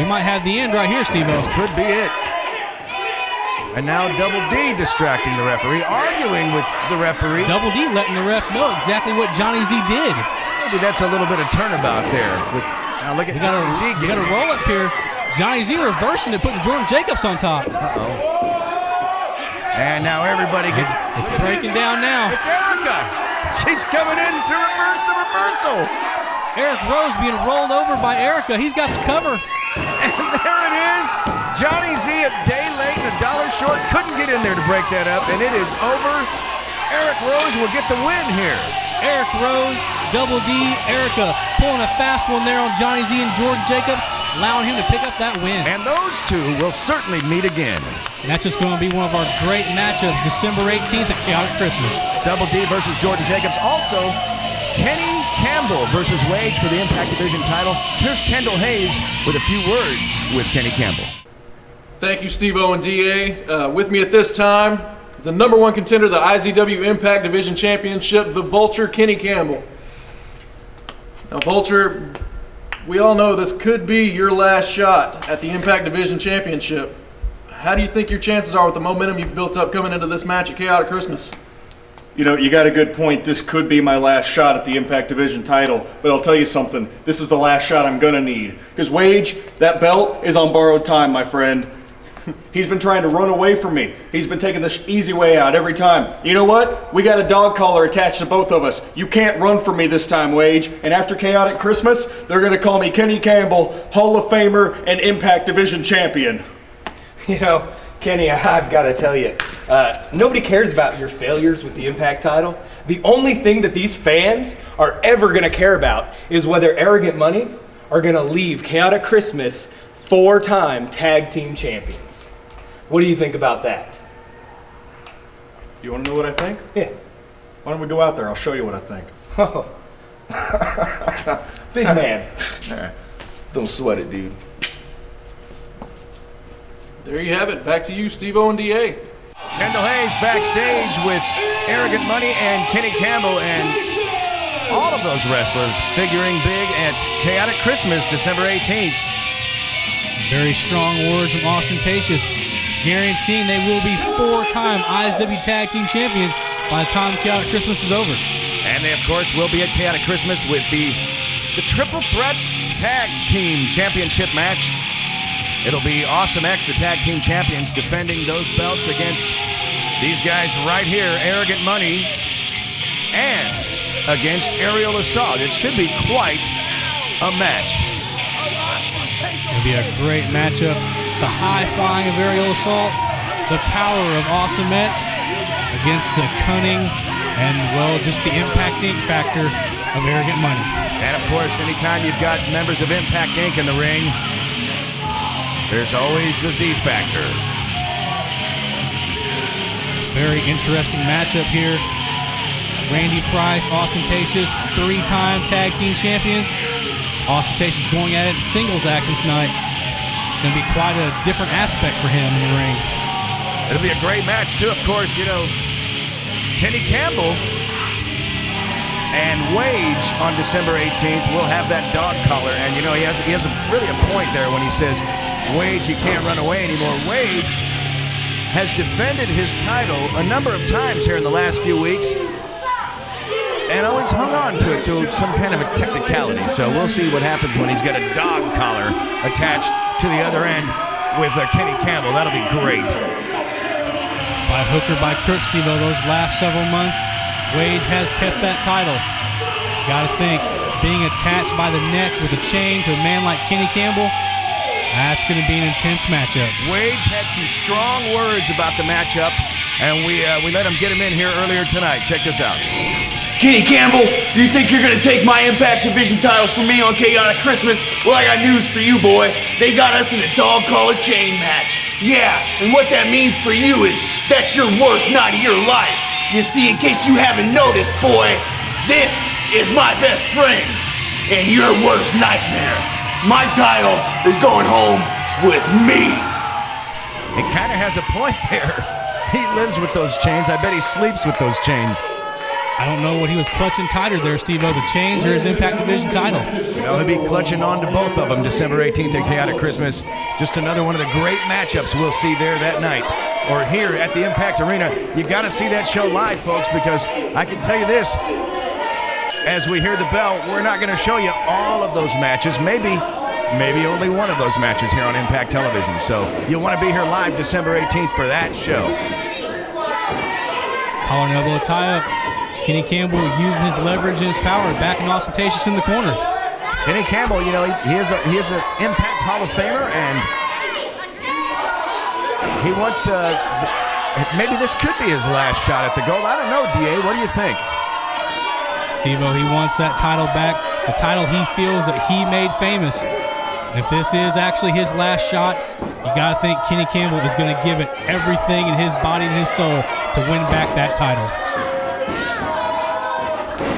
We might have the end right here, Steve-O. This could be it. And now Double D distracting the referee, arguing with the referee. Double D letting the ref know exactly what Johnny Z did. Maybe that's a little bit of turnabout there. Now look at Johnny Z. We got a roll up here. Johnny Z reversing it, putting Jordan Jacobs on top. And now everybody It's breaking down now. It's Erica. She's coming in to reverse the reversal. Eric Rose being rolled over by Erica. He's got the cover. And there it is. Johnny Z a day late and $1 short. Couldn't get in there to break that up, and it is over. Eric Rose will get the win here. Eric Rose, Double D, Erica pulling a fast one there on Johnny Z and Jordan Jacobs, allowing him to pick up that win. And those two will certainly meet again. And that's just going to be one of our great matchups, December 18th at Chaotic Christmas. Double D versus Jordan Jacobs. Also, Kenny Campbell versus Wage for the Impact Division title. Here's Kendall Hayes with a few words with Kenny Campbell. Thank you, Steve-O and DA. With me at this time, the #1 contender, the IZW Impact Division Championship, the Vulture, Kenny Campbell. Now, Vulture, we all know this could be your last shot at the Impact Division Championship. How do you think your chances are with the momentum you've built up coming into this match at Chaotic Christmas? You know, you got a good point. This could be my last shot at the Impact Division title, but I'll tell you something. This is the last shot I'm gonna need. Because Wage, that belt is on borrowed time, my friend. He's been trying to run away from me. He's been taking the easy way out every time. You know what? We got a dog collar attached to both of us. You can't run from me this time, Wage. And after Chaotic Christmas, they're gonna call me Kenny Campbell, Hall of Famer and Impact Division Champion. You know, Kenny, I've got to tell you, nobody cares about your failures with the Impact title. The only thing that these fans are ever going to care about is whether Arrogant Money are going to leave Chaotic Christmas 4-time tag team champions. What do you think about that? You want to know what I think? Yeah. Why don't we go out there? I'll show you what I think. Oh. Big man. Don't sweat it, dude. There you have it. Back to you, Steve-O and DA. Kendall Hayes backstage with Arrogant Money and Kenny Campbell, and all of those wrestlers figuring big at Chaotic Christmas, December 18th. Very strong words from Tacious, guaranteeing they will be 4-time IZW Tag Team Champions by the time Chaotic Christmas is over. And they, of course, will be at Chaotic Christmas with the Triple Threat Tag Team Championship match. It'll be Awesome X, the tag team champions, defending those belts against these guys right here, Arrogant Money, and against Aerial Assault. It should be quite a match. It'll be a great matchup. The high flying of Aerial Assault, the power of Awesome X against the cunning and, well, just the Impact Inc. factor of Arrogant Money. And, of course, anytime you've got members of Impact Inc. in the ring, there's always the Z factor. Very interesting matchup here. Randy Price, Tacious, 3-time tag team champions. Tacious going at it in singles action tonight. Going to be quite a different aspect for him in the ring. It'll be a great match, too. Of course, you know, Kenny Campbell and Wage on December 18th will have that dog collar. And, you know, he has really a point there when he says, Wage, you can't run away anymore. Wage has defended his title a number of times here in the last few weeks and always hung on to it through some kind of a technicality. So we'll see what happens when he's got a dog collar attached to the other end with Kenny Campbell. That'll be great. By hook or by crook, Steve-O, those last several months, Wage has kept that title. You got to think, being attached by the neck with a chain to a man like Kenny Campbell, that's going to be an intense matchup. Wage had some strong words about the matchup, and we let him get him in here earlier tonight. Check this out. Kenny Campbell, do you think you're gonna take my Impact Division title from me on Chaotic Christmas? Well, I got news for you, boy. They got us in a dog collar chain match. Yeah, and what that means for you is that's your worst night of your life. You see, in case you haven't noticed, boy, this is my best friend and your worst nightmare. My title is going home with me. He kind of has a point there. He lives with those chains. I bet he sleeps with those chains. I don't know what he was clutching tighter there, Steve-O, the chains or his Impact Division title. He'll be clutching on to both of them December 18th at Chaotic Christmas. Just another one of the great matchups we'll see there that night. Or here at the Impact Arena. You got to see that show live, folks, because I can tell you this. As we hear the bell, we're not going to show you all of those matches. Maybe only one of those matches here on Impact Television. So you'll want to be here live December 18th for that show. Collar and elbow tie-up. Kenny Campbell using his leverage and his power, backing Ostentatious in the corner. Kenny Campbell, you know, he is an Impact Hall of Famer, and he wants, maybe this could be his last shot at the gold. I don't know, DA, what do you think? Steve-O, he wants that title back, the title he feels that he made famous. If this is actually his last shot, you got to think Kenny Campbell is going to give it everything in his body and his soul to win back that title.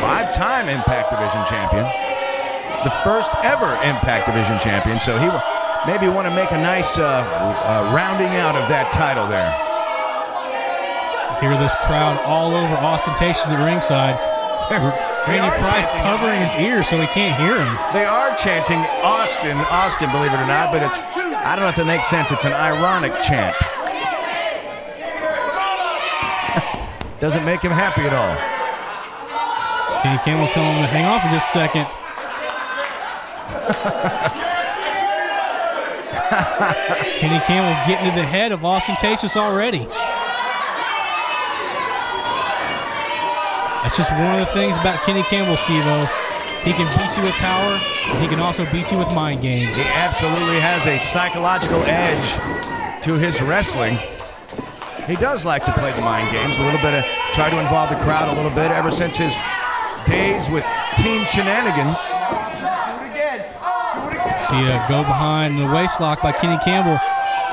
5-time Impact Division champion. The first ever Impact Division champion. So he will maybe want to make a nice rounding out of that title there. Hear this crowd all over Ostentatious at ringside. Randy Price covering his ears so he can't hear him. They are chanting Austin, Austin, believe it or not, but it's, I don't know if it makes sense. It's an ironic chant. Doesn't make him happy at all. Kenny Campbell telling him to hang on for just a second. Kenny Campbell getting to the head of Ostentatious already. That's just one of the things about Kenny Campbell, Steve-O. He can beat you with power, and he can also beat you with mind games. He absolutely has a psychological edge to his wrestling. He does like to play the mind games, a little bit of, try to involve the crowd a little bit ever since his days with Team Shenanigans. See a go behind the waistlock by Kenny Campbell.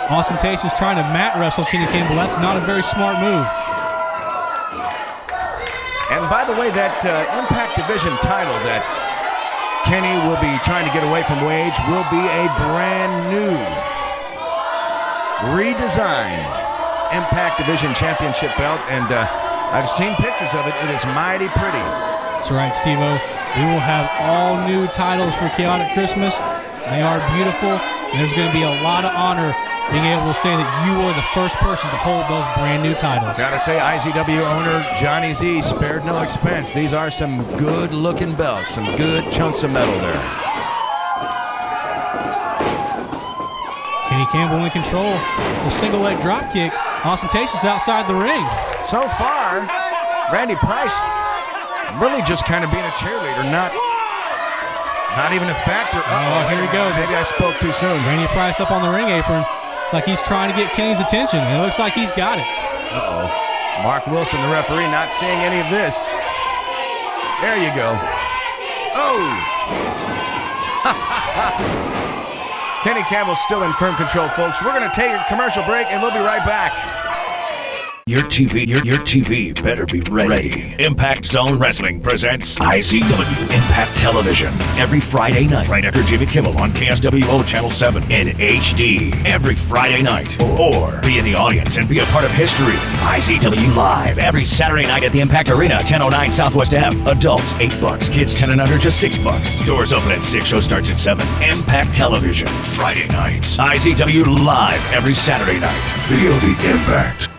Ostentatious trying to mat wrestle Kenny Campbell. That's not a very smart move. And by the way, that Impact Division title that Kenny will be trying to get away from Wage will be a brand new, redesigned Impact Division Championship belt. And I've seen pictures of it. It is mighty pretty. That's right, Steve-O. We will have all new titles for Chaotic Christmas. They are beautiful. And there's going to be a lot of honor being able to say that you were the first person to hold those brand new titles. Gotta say, IZW owner Johnny Z spared no expense. These are some good looking belts, some good chunks of metal there. Kenny Campbell in control. A single leg drop kick. Ostentatious outside the ring. So far, Randy Price really just kind of being a cheerleader, not even a factor. Oh, here we go. Maybe I spoke too soon. Randy Price up on the ring apron. It's like he's trying to get Kenny's attention, and it looks like he's got it. Uh-oh. Mark Wilson, the referee, not seeing any of this. There you go. Oh! Kenny Campbell's still in firm control, folks. We're going to take a commercial break, and we'll be right back. Your TV better be ready. Impact Zone Wrestling presents IZW Impact Television every Friday night, right after Jimmy Kimmel on KSWO Channel 7 in HD. Every Friday night. Or be in the audience and be a part of history. IZW Live every Saturday night at the Impact Arena, 1009 Southwest Ave. Adults, $8. Kids 10 and under, just $6. Doors open at 6. Show starts at 7. Impact Television. Friday nights. IZW Live every Saturday night. Feel the impact.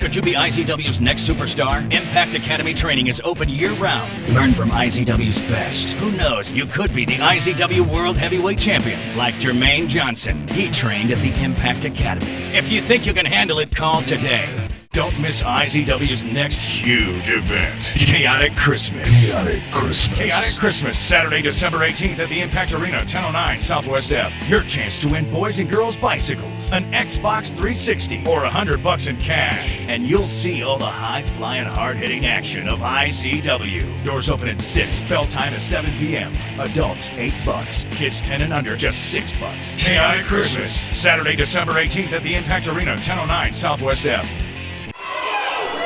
Could you be IZW's next superstar? Impact Academy training is open year-round. Learn from IZW's best. Who knows, you could be the IZW World Heavyweight Champion, like Jermaine Johnson. He trained at the Impact Academy. If you think you can handle it, call today. Don't miss IZW's next huge event, Chaotic Christmas. Chaotic Christmas, Saturday, December 18th at the Impact Arena, 1009 Southwest F. Your chance to win boys and girls bicycles, an Xbox 360, or $100 in cash. And you'll see all the high-flying, hard-hitting action of IZW. Doors open at 6, bell time at 7 p.m. Adults, $8. Kids 10 and under, just $6. Chaotic Christmas, Saturday, December 18th at the Impact Arena, 1009 Southwest F.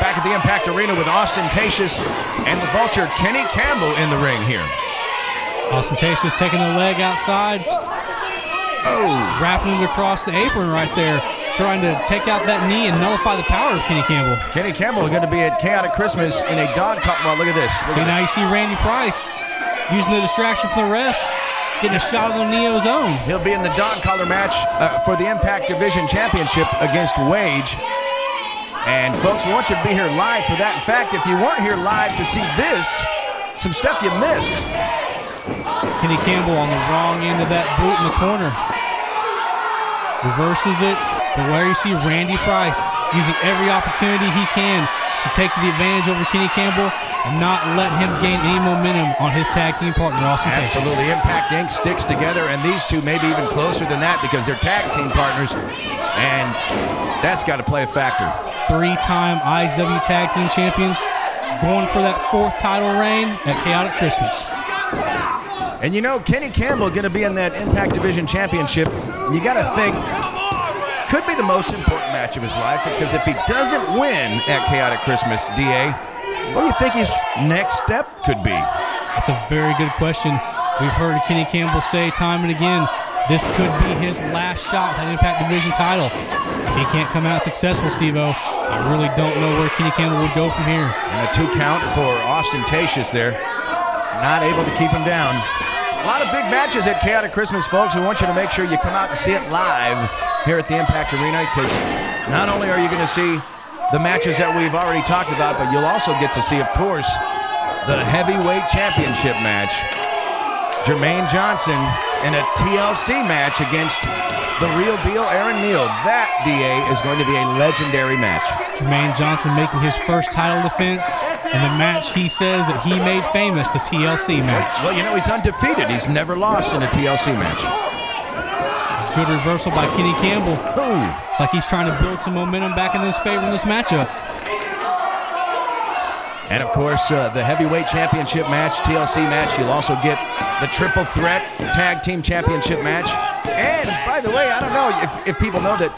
Back at the Impact Arena with Ostentatious and the Vulture, Kenny Campbell in the ring here. Ostentatious taking the leg outside. Oh! Wrapping it across the apron right there. trying to take out that knee and nullify the power of Kenny Campbell. Kenny Campbell going to be at Chaotic Christmas in a dog collar. Well, look at this. See, now you see Randy Price using the distraction from the ref, getting a shot on the knee of his own. He'll be in the dog collar match for the Impact Division Championship against Wage. And folks, we want you to be here live for that. In fact, if you weren't here live to see this, some stuff you missed. Kenny Campbell on the wrong end of that boot in the corner. Reverses it, but where you see Randy Price using every opportunity he can to take the advantage over Kenny Campbell and not let him gain any momentum on his tag team partner, Austin Tacious. Absolutely. Impact Inc. sticks together, and these two maybe even closer than that because they're tag team partners, and that's got to play a factor. 3-time IZW Tag Team Champions going for that 4th title reign at Chaotic Christmas. And you know, Kenny Campbell going to be in that Impact Division Championship. You got to think, could be the most important match of his life because if he doesn't win at Chaotic Christmas, DA, what do you think his next step could be? That's a very good question. We've heard Kenny Campbell say time and again, this could be his last shot at that Impact Division title. If he can't come out successful, Steve-O, I really don't know where Kenny Campbell would go from here. And a 2 count for Austin Tacious there. Not able to keep him down. A lot of big matches at Chaotic Christmas, folks. We want you to make sure you come out and see it live here at the Impact Arena because not only are you going to see the matches that we've already talked about, but you'll also get to see, of course, the heavyweight championship match. Jermaine Johnson in a TLC match against the real deal Aaron Neal. That, DA, is going to be a legendary match. Jermaine Johnson making his first title defense in the match he says that he made famous, the TLC match. Well, you know, he's undefeated. He's never lost in a TLC match. Good reversal by Kenny Campbell. Ooh. It's like he's trying to build some momentum back in his favor in this matchup. And, of course, the heavyweight championship match, TLC match, you'll also get the triple threat tag team championship match. And, by the way, I don't know if people know that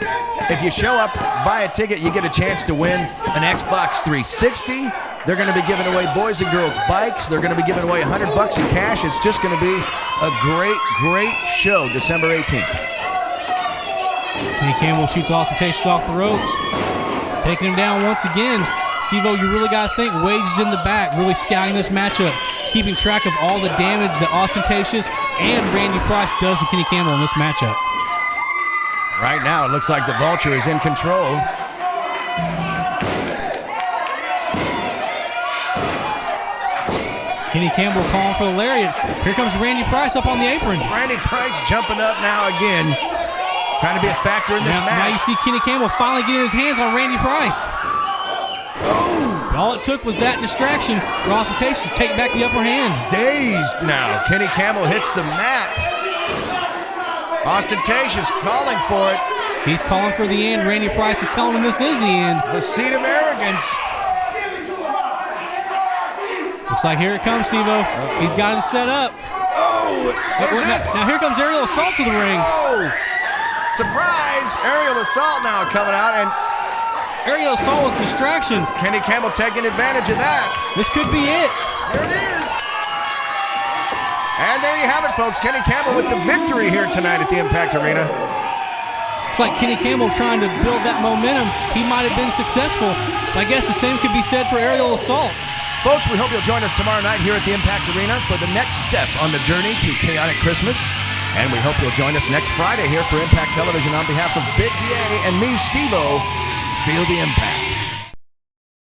if you show up, buy a ticket, you get a chance to win an Xbox 360. They're going to be giving away boys and girls bikes. They're going to be giving away $100 in cash. It's just going to be a great, great show December 18th. Kenny Campbell shoots Austin Tacious off the ropes. Taking him down once again. Steve-O, you really got to think Wage is in the back, really scouting this matchup, keeping track of all the damage that Austin Tacious and Randy Price does to Kenny Campbell in this matchup. Right now, it looks like the Vulture is in control. Kenny Campbell calling for the lariat. Here comes Randy Price up on the apron. Randy Price jumping up now again, trying to be a factor in this match. Now you see Kenny Campbell finally getting his hands on Randy Price. All it took was that distraction for Austin Tacious to take back the upper hand. Dazed now. Kenny Campbell hits the mat. Austin Tacious calling for it. He's calling for the end. Randy Price is telling him this is the end. The seat of arrogance. Looks like here it comes, Steve-O. He's got him set up. Oh, what is this? Now here comes aerial assault to the ring. Oh, surprise. Aerial assault now coming out, and Aerial assault with distraction. Kenny Campbell taking advantage of that. This could be it. Here it is. And there you have it, folks. Kenny Campbell with the victory here tonight at the Impact Arena. It's like Kenny Campbell trying to build that momentum. He might have been successful. I guess the same could be said for aerial assault. Folks, we hope you'll join us tomorrow night here at the Impact Arena for the next step on the journey to Chaotic Christmas. And we hope you'll join us next Friday here for Impact Television on behalf of Big DA and me, Steve-O. Feel the impact.